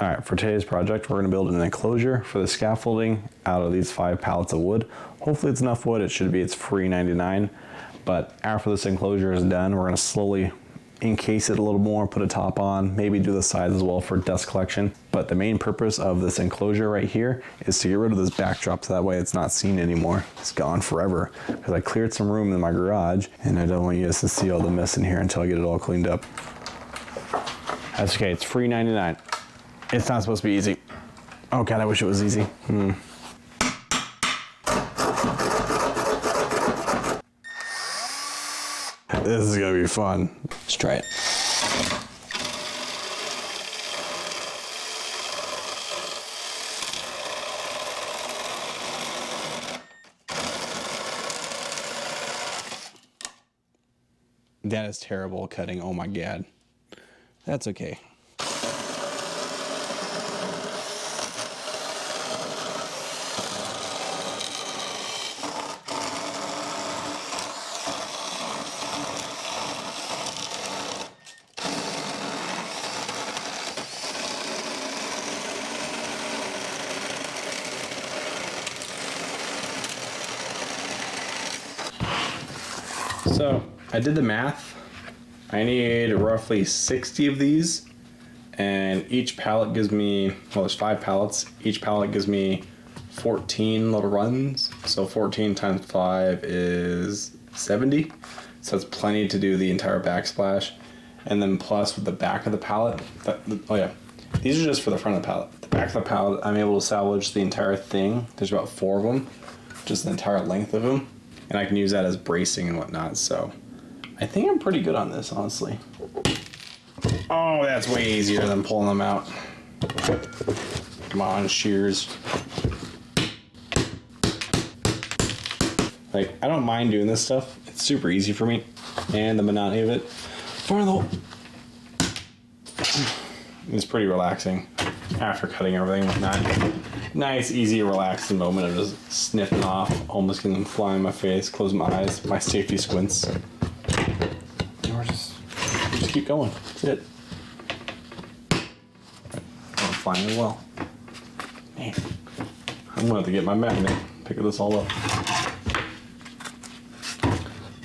All right, for today's project, we're gonna build an enclosure for the scaffolding out of these 5 pallets of wood. Hopefully it's enough wood, it's free 99. But after this enclosure is done, we're gonna slowly encase it a little more, put a top on, maybe do the sides as well for dust collection. But the main purpose of this enclosure right here is to get rid of this backdrop so that way it's not seen anymore. It's gone forever because I cleared some room in my garage and I don't want you guys to see all the mess in here until I get it all cleaned up. That's okay, it's free 99. It's not supposed to be easy. Oh God, I wish it was easy. This is gonna be fun. Let's try it. That is terrible cutting, oh my God. That's okay. So I did the math. I need roughly 60 of these, and each pallet gives me, well, there's 5 pallets. Each pallet gives me 14 little runs. So 14 times 5 is 70. So that's plenty to do the entire backsplash. And then plus with the back of the pallet, oh yeah, these are just for the front of the pallet. The back of the pallet, I'm able to salvage the entire thing. There's about 4 of them, just the entire length of them. And I can use that as bracing and whatnot, so I think I'm pretty good on this, honestly. Oh, that's way easier than pulling them out. Come on, shears. Like, I don't mind doing this stuff. It's super easy for me, and the monotony of it. It's pretty relaxing after cutting everything and whatnot. Nice, easy, relaxing moment of just sniffing off, almost getting them fly in my face, close my eyes, my safety squints. And we'll just keep going. That's it. I'm flying well. Man, I'm gonna have to get my magnet, pick this all up.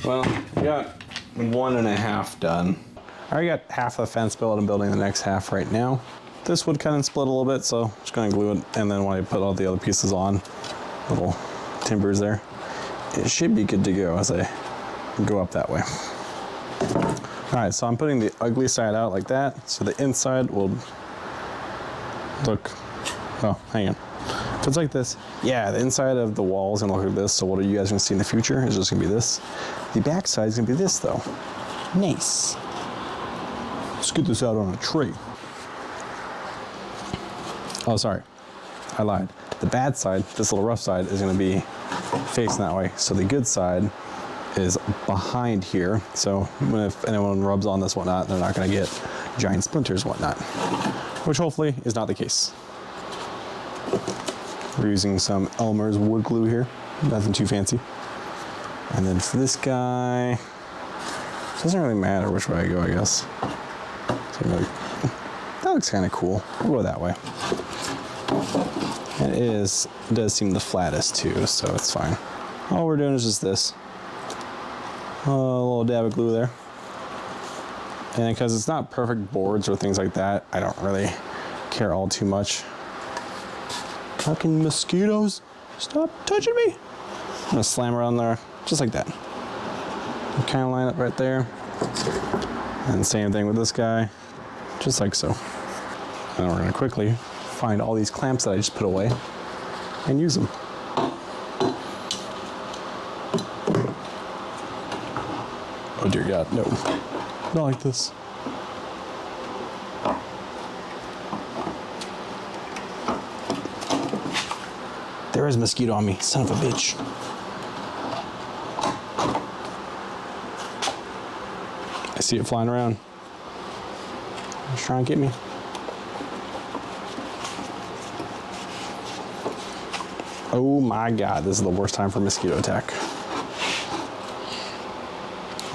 Well, I got 1.5 done. I already got half of the fence built. I'm building the next half right now. This would kind of split a little bit, so I'm just going to glue it, and then when I put all the other pieces on, little timbers there, it should be good to go as I go up that way. All right, so I'm putting the ugly side out like that, so the inside will look, oh, hang on. If it's like this, yeah, the inside of the wall is going to look like this, so what are you guys going to see in the future is just going to be this. The back side is going to be this, though. Nice. Let's get this out on a tray. Oh, sorry, I lied. The bad side, this little rough side, is gonna be facing that way. So the good side is behind here. So if anyone rubs on this whatnot, they're not gonna get giant splinters whatnot, which hopefully is not the case. We're using some Elmer's wood glue here, nothing too fancy. And then for this guy, it doesn't really matter which way I go, I guess. So that looks kind of cool. We'll go that way. It does seem the flattest too, so it's fine. All we're doing is just this. A little dab of glue there. And because it's not perfect boards or things like that, I don't really care all too much. Fucking mosquitoes, stop touching me. I'm gonna slam around there, just like that. Kind of line up right there. And same thing with this guy, just like so. And we're gonna quickly find all these clamps that I just put away and use them. Oh dear God, no, not like this. There is a mosquito on me, son of a bitch. I see it flying around. It's trying to get me. Oh my God, this is the worst time for mosquito attack.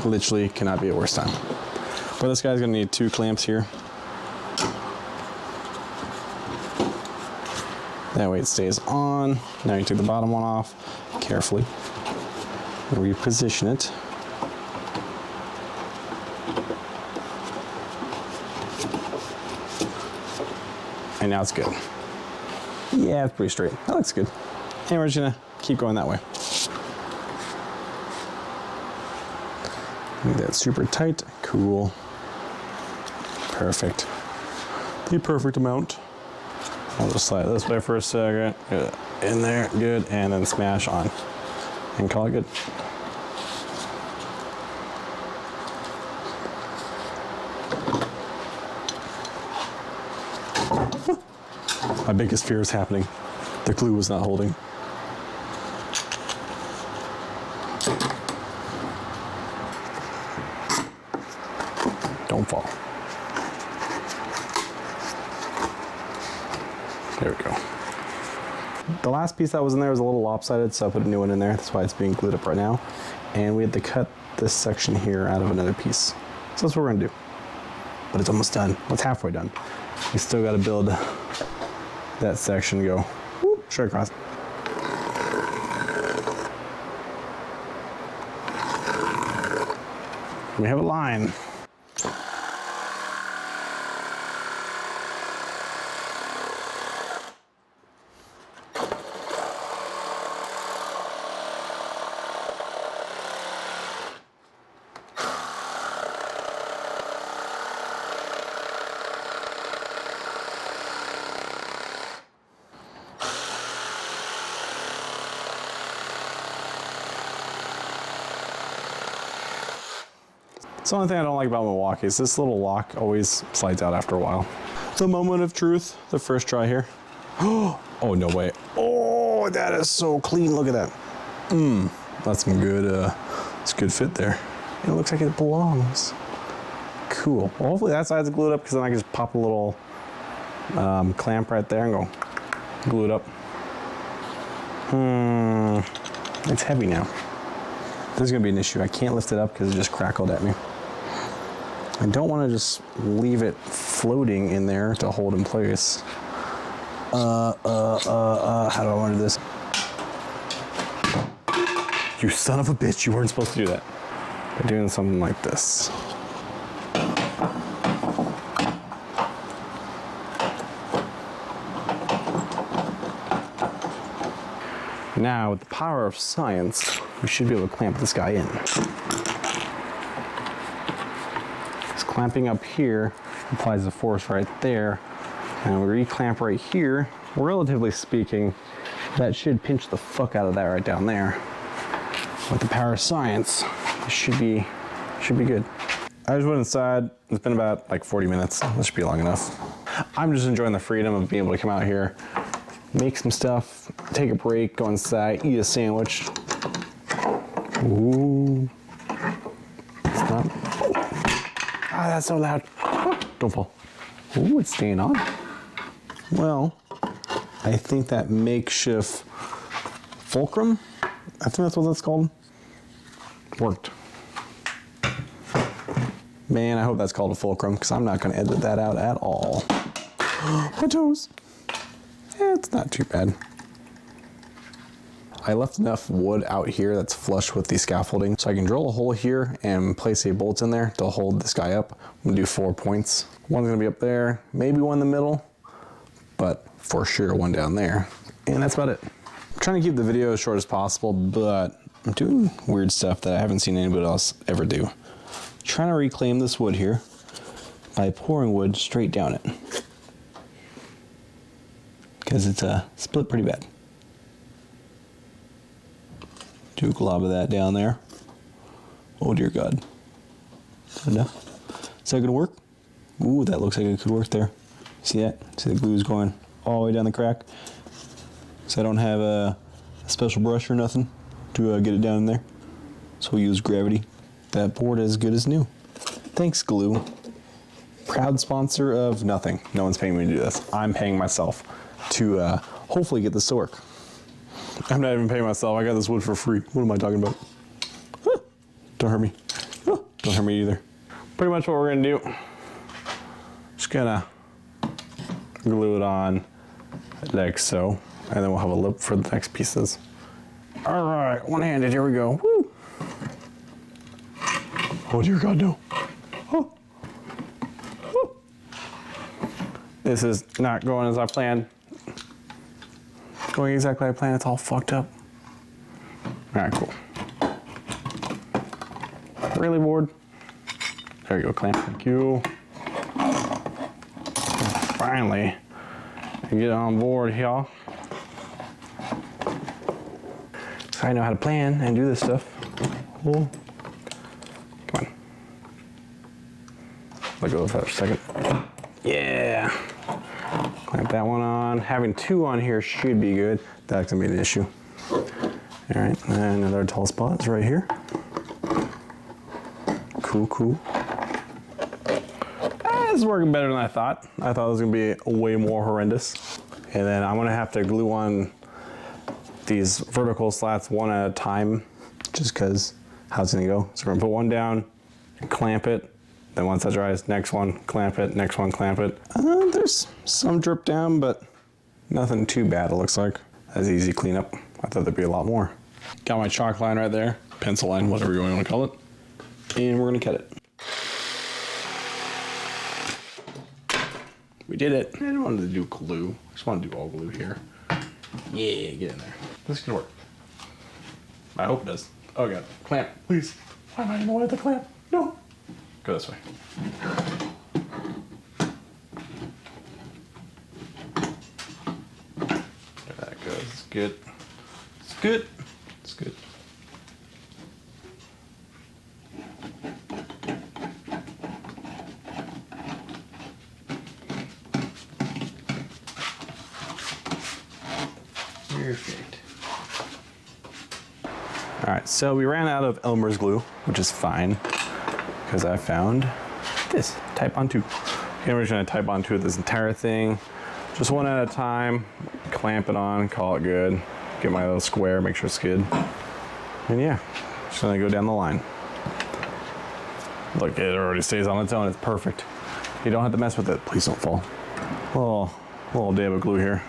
Literally cannot be a worse time. But this guy's gonna need 2 clamps here. That way it stays on. Now you take the bottom one off carefully. Reposition it. And now it's good. Yeah, it's pretty straight. That looks good. And we're just gonna keep going that way. Make that super tight. Cool. Perfect. The perfect amount. I'll just slide it this way for a second. Good. In there, good, and then smash on. And call it good. My biggest fear is happening. The glue was not holding. Don't fall. There we go. The last piece that was in there was a little lopsided, so I put a new one in there. That's why it's being glued up right now. And we had to cut this section here out of another piece. So that's what we're gonna do. But it's almost done. Well, it's halfway done. We still gotta build that section, go whoop, straight across. We have a line. It's the only thing I don't like about Milwaukee is this little lock always slides out after a while. The moment of truth, the first try here. Oh, no way. Oh, that is so clean. Look at that. That's some good, it's a good fit there. It looks like it belongs. Cool. Well, hopefully that side's glued up because then I can just pop a little clamp right there and go glue it up. It's heavy now. This is gonna be an issue. I can't lift it up because it just crackled at me. I don't want to just leave it floating in there to hold in place. How do I want to do this? You son of a bitch, you weren't supposed to do that. By doing something like this. Now, with the power of science, we should be able to clamp this guy in. Clamping up here applies the force right there, and we re-clamp right here. Relatively speaking, that should pinch the fuck out of that right down there. With the power of science, it should be good. I just went inside. It's been about like 40 minutes. This should be long enough. I'm just enjoying the freedom of being able to come out here, make some stuff, take a break, go inside, eat a sandwich. Ooh. It's not. Ah, that's so loud. Don't fall. Ooh, it's staying on. Well, I think that makeshift fulcrum, I think that's what that's called, worked. Man, I hope that's called a fulcrum because I'm not going to edit that out at all. My toes. Yeah, it's not too bad. I left enough wood out here that's flush with the scaffolding so I can drill a hole here and place a bolt in there to hold this guy up. I'm gonna do 4 points. One's gonna be up there, maybe one in the middle, but for sure one down there. And that's about it. I'm trying to keep the video as short as possible, but I'm doing weird stuff that I haven't seen anybody else ever do. Trying to reclaim this wood here by pouring wood straight down it. Because it's split pretty bad. Do a glob of that down there. Oh dear God. Enough. Is that gonna work? Ooh, that looks like it could work there. See that? See the glue's going all the way down the crack? So I don't have a special brush or nothing to get it down in there. So we'll use gravity. That board is good as new. Thanks, glue. Proud sponsor of nothing. No one's paying me to do this. I'm paying myself to hopefully get this to work. I'm not even paying myself. I got this wood for free. What am I talking about? Don't hurt me. Don't hurt me either. Pretty much what we're gonna do. Just gonna glue it on like so. And then we'll have a lip for the next pieces. All right, one-handed, here we go. Woo! Oh dear God, no. Oh. Oh. This is not going as I planned. Going exactly as I planned, it's all fucked up. All right, cool. Really bored? There you go, clamp, thank you. Finally, get on board here. So I know how to plan and do this stuff. Cool. Come on. Let go of that for a second. Yeah. Clamp that one on. Having two on here should be good. That's gonna be an issue. All right, and another tall spot is right here. Cool, cool. This is working better than I thought. I thought it was gonna be way more horrendous. And then I'm gonna have to glue on these vertical slats one at a time, just cause how it's gonna go. So we're gonna put one down, clamp it, then once that dries, next one, clamp it, next one, clamp it. There's some drip down, but nothing too bad it looks like. That's easy cleanup. I thought there'd be a lot more. Got my chalk line right there, pencil line, whatever you want to call it. And we're gonna cut it. We did it. I didn't want to do glue. I just want to do all glue here. Yeah, get in there. This could work. I hope it does. Oh God, clamp, please. Why am I in the way of the clamp? No. Go this way. There that goes. It's good. It's good. It's good. Perfect. All right, so we ran out of Elmer's glue, which is fine, because I found this, type on two. Okay, we're just gonna type on two this entire thing, just one at a time, clamp it on, call it good, get my little square, make sure it's good. And yeah, just gonna go down the line. Look, it already stays on its own, it's perfect. You don't have to mess with it, please don't fall. Little dab of glue here.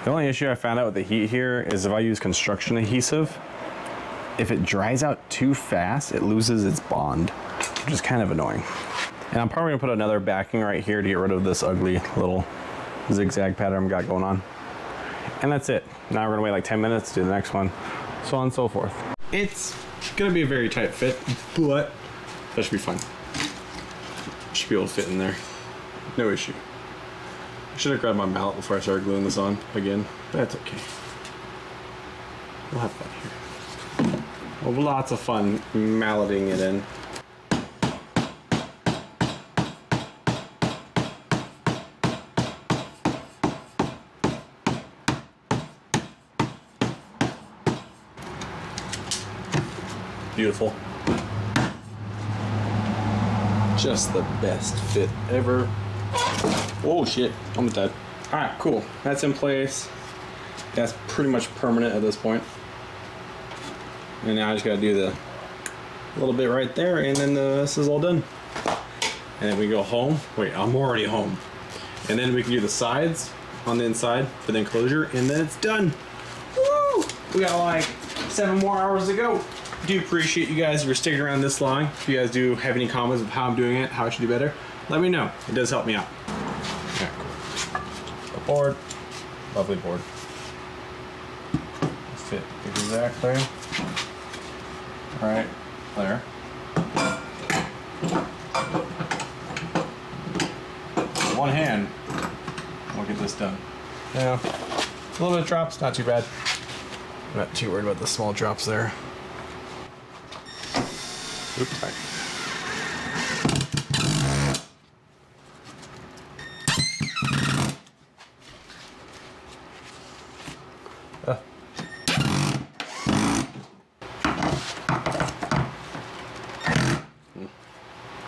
The only issue I found out with the heat here is if I use construction adhesive, if it dries out too fast, it loses its bond, which is kind of annoying. And I'm probably gonna put another backing right here to get rid of this ugly little zigzag pattern I've got going on. And that's it. Now we're gonna wait like 10 minutes to do the next one, so on and so forth. It's gonna be a very tight fit, but that should be fun. Should be able to fit in there, no issue. I should have grabbed my mallet before I started gluing this on again, but that's okay. We'll have fun here. Well, lots of fun malleting it in. Beautiful. Just the best fit ever. Oh shit, almost dead. All right, cool. That's in place. That's pretty much permanent at this point. And now I just gotta do the little bit right there, and then this is all done. And then we go home. Wait, I'm already home. And then we can do the sides on the inside for the enclosure, and then it's done. Woo! We got like 7 more hours to go. Do appreciate you guys for sticking around this long. If you guys do have any comments of how I'm doing it, how I should do better, let me know. It does help me out. Okay, cool. A board, lovely board. Fit exactly right there. One hand, we'll get this done. Yeah, a little bit of drops, not too bad. I'm not too worried about the small drops there. Oops, sorry.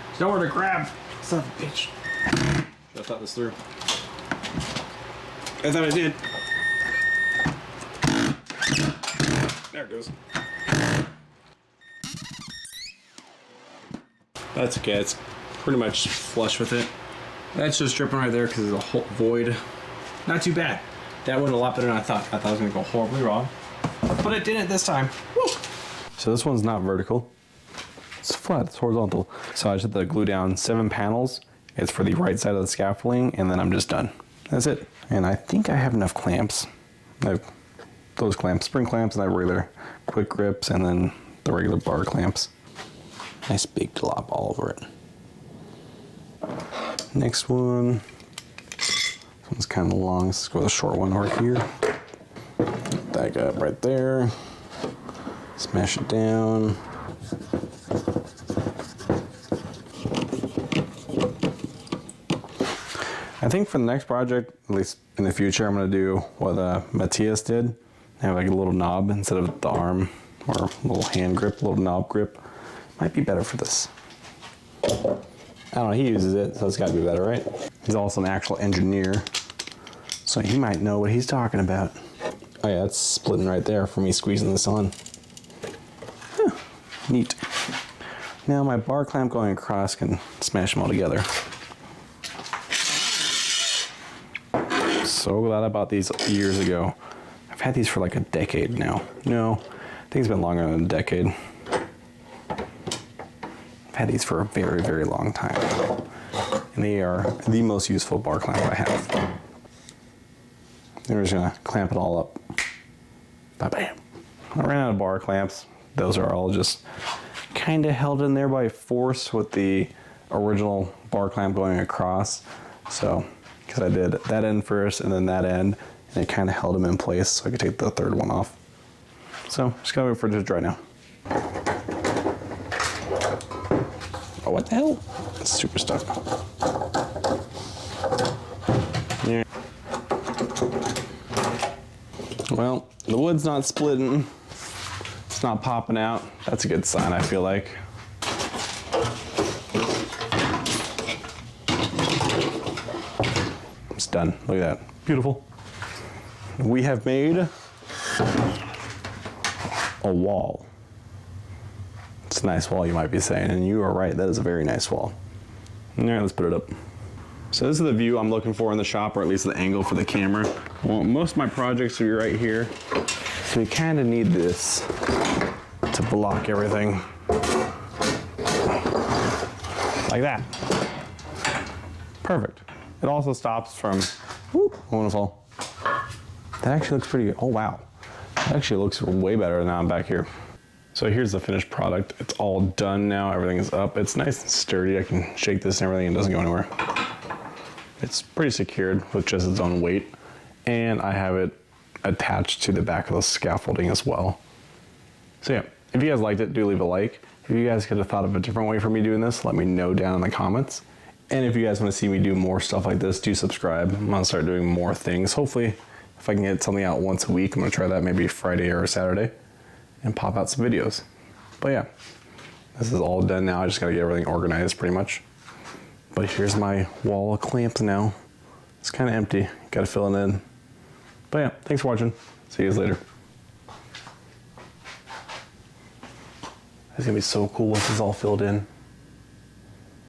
There's nowhere to grab. Son of a bitch. Should have thought this through. I thought I did. There it goes. That's okay, it's pretty much flush with it. That's just dripping right there because there's a whole void. Not too bad. That went a lot better than I thought. I thought it was gonna go horribly wrong, but it didn't this time. Woo! So this one's not vertical. It's flat, it's horizontal. So I just had to glue down 7 panels. It's for the right side of the scaffolding, and then I'm just done. That's it. And I think I have enough clamps. I have those clamps, spring clamps, and I have regular quick grips, and then the regular bar clamps. Nice big glop all over it. Next one. This one's kind of long. Let's go with a short one over here. That guy up right there. Smash it down. I think for the next project, at least in the future, I'm going to do what Matthias did. Have like a little knob instead of the arm, or a little hand grip, little knob grip. Might be better for this. I don't know, he uses it, so it's got to be better, right? He's also an actual engineer, so he might know what he's talking about. Oh yeah, it's splitting right there for me squeezing this on. Huh, neat. Now my bar clamp going across can smash them all together. So glad I bought these years ago. I've had these for like a decade now. No, I think it's been longer than a decade. I've had these for a very, very long time. And they are the most useful bar clamp I have. I'm just gonna clamp it all up. Bam. I ran out of bar clamps. Those are all just kind of held in there by force with the original bar clamp going across. So, because I did that end first and then that end, and it kind of held them in place so I could take the third one off. So, just gotta wait for it to dry now. Oh, what the hell? It's super stuck. Yeah. Well, the wood's not splitting. It's not popping out. That's a good sign, I feel like. It's done. Look at that. Beautiful. We have made a wall. It's a nice wall, you might be saying, and you are right. That is a very nice wall. All right, let's put it up. So this is the view I'm looking for in the shop, or at least the angle for the camera. Well, most of my projects are right here, so we kind of need this to block everything. Like that. Perfect. It also stops from, whoop, I want to fall. That actually looks pretty good. Oh, wow. That actually looks way better now I'm back here. So here's the finished product. It's all done now. Everything is up. It's nice and sturdy. I can shake this and everything. It doesn't go anywhere. It's pretty secured with just its own weight. And I have it attached to the back of the scaffolding as well. So yeah, if you guys liked it, do leave a like. If you guys could have thought of a different way for me doing this, let me know down in the comments. And if you guys want to see me do more stuff like this, do subscribe. I'm gonna start doing more things. Hopefully, if I can get something out once a week, I'm gonna try that maybe Friday or Saturday and pop out some videos. But yeah, this is all done now. I just gotta get everything organized pretty much. But here's my wall of clamps now. It's kind of empty, gotta fill it in. But yeah, thanks for watching. See you guys later. It's gonna be so cool once it's all filled in.